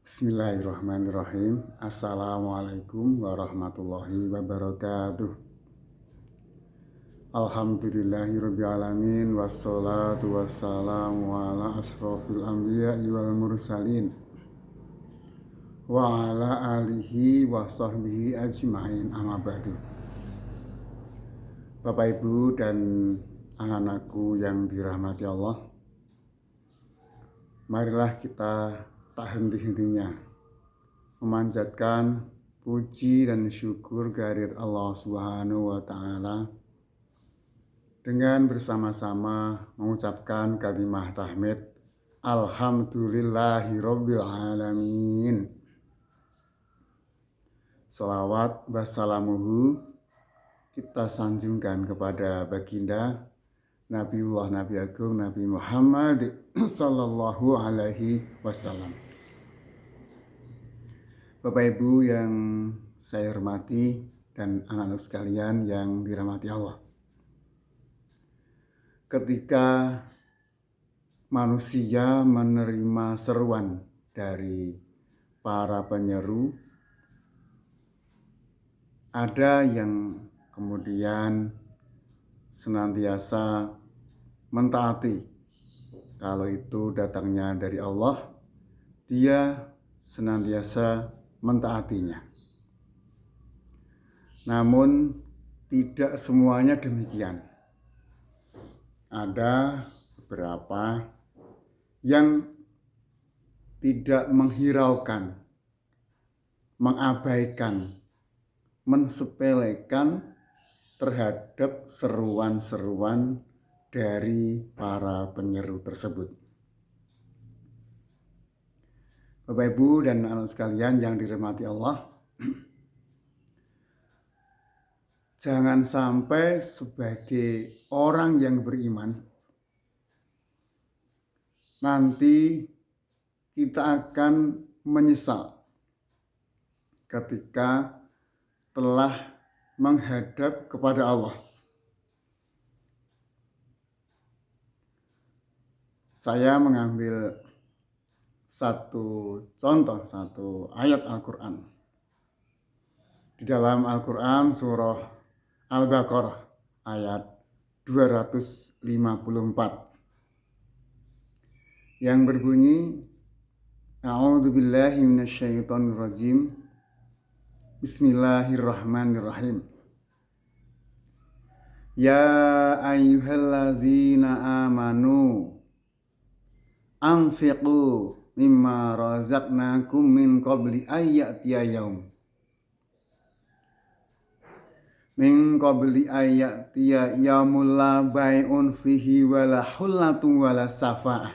Bismillahirrahmanirrahim. Assalamualaikum warahmatullahi wabarakatuh. Alhamdulillahirrabbilalamin. Wassalatu wassalamu ala asrofil anbiya'i wal mursalin wa ala alihi wa sahbihi ajma'in, amma ba'du. Bapak Ibu dan anak-anakku yang dirahmati Allah, marilah kita tak henti-hentinya memanjatkan puji dan syukur kehadirat Allah Subhanahu wa Ta'ala dengan bersama-sama mengucapkan kalimah tahmid Alhamdulillahi Rabbil Alamin. Salawat wassalamuhu kita sanjungkan kepada baginda Nabiullah Nabi Agung Nabi Muhammad Sallallahu Alaihi Wasallam. Bapak Ibu yang saya hormati dan anak-anak sekalian yang dirahmati Allah. Ketika manusia menerima seruan dari para penyeru, ada yang kemudian senantiasa mentaati. Kalau itu datangnya dari Allah, dia senantiasa mentaatinya. Namun tidak semuanya demikian. Ada beberapa yang tidak menghiraukan, mengabaikan, mensepelekan terhadap seruan-seruan dari para penyeru tersebut. Bapak Ibu dan anak sekalian yang dirahmati Allah, jangan sampai sebagai orang yang beriman nanti kita akan menyesal ketika telah menghadap kepada Allah. Saya mengambil satu contoh, satu ayat Al-Quran. Di dalam Al-Quran surah Al-Baqarah ayat 254 yang berbunyi, A'udzubillahi minasyaitonirrajim. Bismillahirrahmanirrahim. Ya ayyuhalladzina amanu anfiqu mimma razaqnakum min qabli ayyatiya yaum. Min qabli ayyatiya yaumul la bai'un fihi wala hullatun wala safa'ah.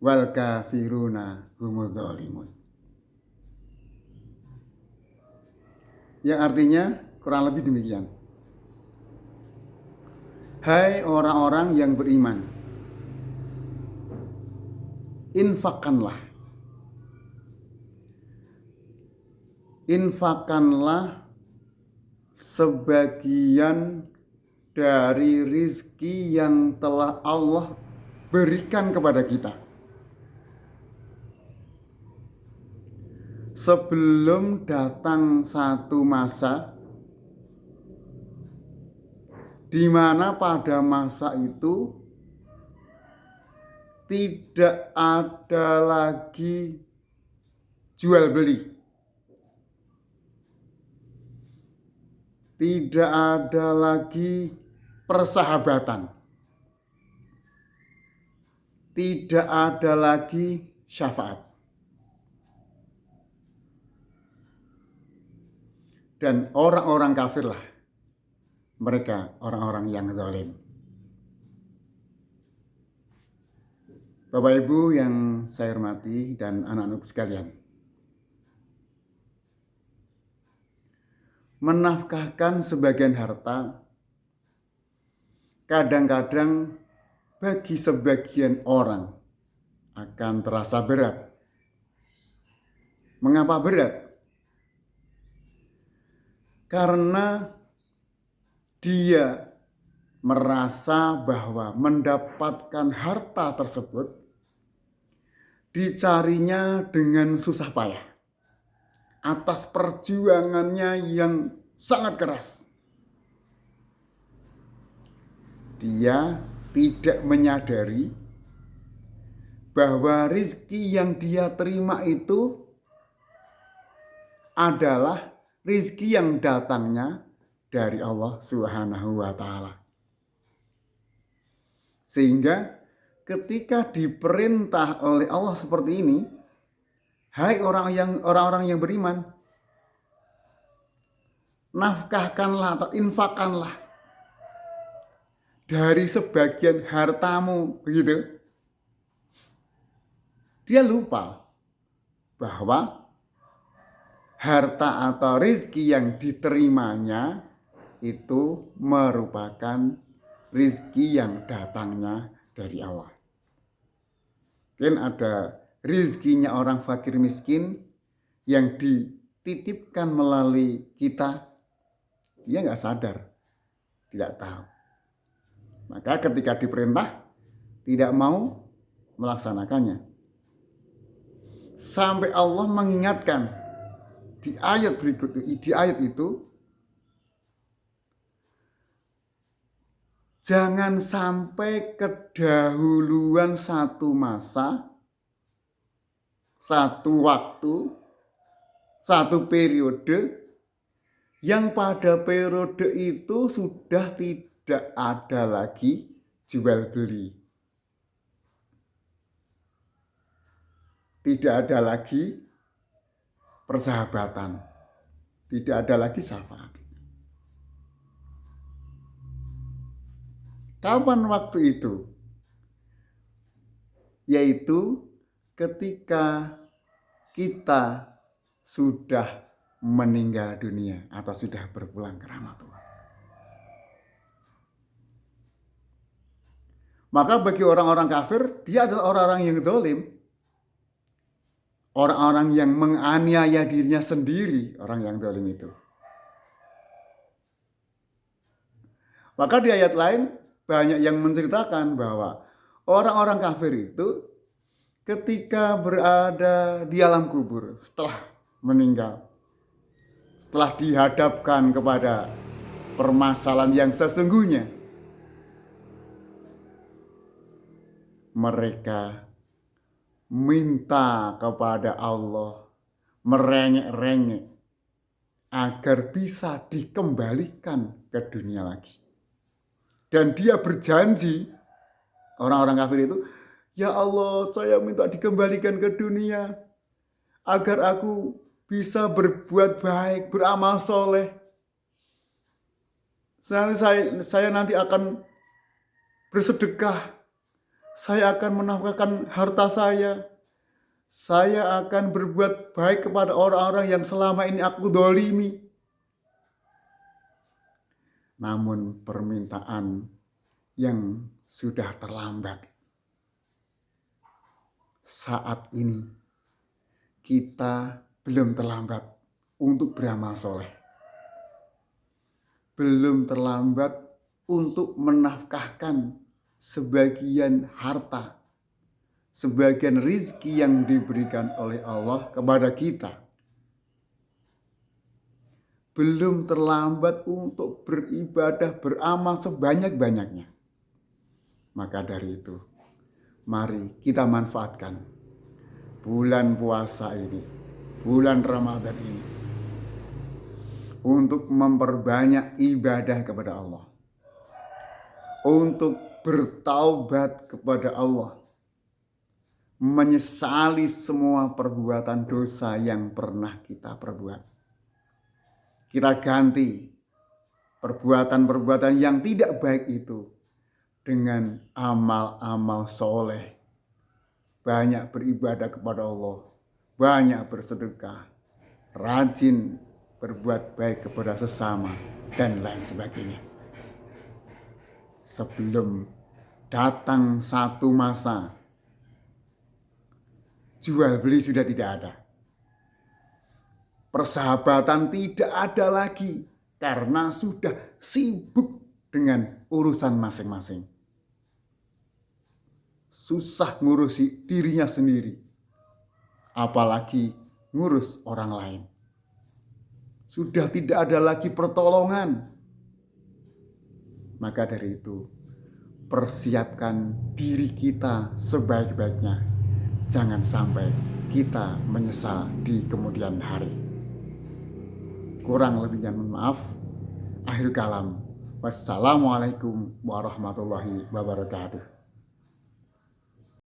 Wal kafiruna humudz zalimun. Yang artinya kurang lebih demikian. Hai orang-orang yang beriman, infakkanlah sebagian dari rizki yang telah Allah berikan kepada kita sebelum datang satu masa di mana pada masa itu tidak ada lagi jual beli, tidak ada lagi persahabatan, tidak ada lagi syafaat. Dan orang-orang kafirlah mereka, orang-orang yang zalim. Bapak Ibu yang saya hormati dan anak-anak sekalian, menafkahkan sebagian harta kadang-kadang bagi sebagian orang akan terasa berat. Mengapa berat? Karena dia merasa bahwa mendapatkan harta tersebut dicarinya dengan susah payah atas perjuangannya yang sangat keras. Dia tidak menyadari bahwa rizki yang dia terima itu adalah rizki yang datangnya dari Allah Subhanahu wa Ta'ala. Sehingga ketika diperintah oleh Allah seperti ini, hai orang-orang yang beriman, nafkahkanlah atau infakkanlah dari sebagian hartamu, begitu. Dia lupa bahwa harta atau rezeki yang diterimanya itu merupakan rezeki yang datangnya dari Allah. Mungkin ada rezekinya orang fakir miskin yang dititipkan melalui kita, dia nggak sadar, tidak tahu. Maka ketika diperintah, tidak mau melaksanakannya. Sampai Allah mengingatkan di ayat berikut, di ayat itu, jangan sampai kedahuluan satu masa, satu waktu, satu periode, yang pada periode itu sudah tidak ada lagi jual beli. Tidak ada lagi persahabatan. Tidak ada lagi syafaat. Kapan waktu itu? Yaitu ketika kita sudah meninggal dunia atau sudah berpulang ke rahmat Tuhan. Maka bagi orang-orang kafir, dia adalah orang-orang yang zalim. Orang-orang yang menganiaya dirinya sendiri, orang yang zalim itu. Maka di ayat lain banyak yang menceritakan bahwa orang-orang kafir itu ketika berada di alam kubur setelah meninggal, setelah dihadapkan kepada permasalahan yang sesungguhnya, mereka minta kepada Allah, merengek-rengek agar bisa dikembalikan ke dunia lagi. Dan dia berjanji, orang-orang kafir itu, ya Allah, saya minta dikembalikan ke dunia agar aku bisa berbuat baik, beramal soleh. Saya nanti akan bersedekah. Saya akan menafkahkan harta saya. Saya akan berbuat baik kepada orang-orang yang selama ini aku dolimi. Namun permintaan yang sudah terlambat. Saat ini kita belum terlambat untuk beramal soleh. Belum terlambat untuk menafkahkan sebagian harta, sebagian rizki yang diberikan oleh Allah kepada kita. Belum terlambat untuk beribadah, beramal sebanyak-banyaknya. Maka dari itu, mari kita manfaatkan bulan puasa ini, bulan Ramadan ini, untuk memperbanyak ibadah kepada Allah, untuk bertaubat kepada Allah, menyesali semua perbuatan dosa yang pernah kita perbuat. Kita ganti perbuatan-perbuatan yang tidak baik itu dengan amal-amal soleh. Banyak beribadah kepada Allah, banyak bersedekah, rajin berbuat baik kepada sesama, dan lain sebagainya. Sebelum datang satu masa, jual beli sudah tidak ada. Persahabatan tidak ada lagi karena sudah sibuk dengan urusan masing-masing. Susah ngurusi dirinya sendiri, apalagi ngurus orang lain. Sudah tidak ada lagi pertolongan. Maka dari itu, persiapkan diri kita sebaik-baiknya. Jangan sampai kita menyesal di kemudian hari. Kurang lebihnya mohon maaf. Akhir kalam. Wassalamualaikum warahmatullahi wabarakatuh.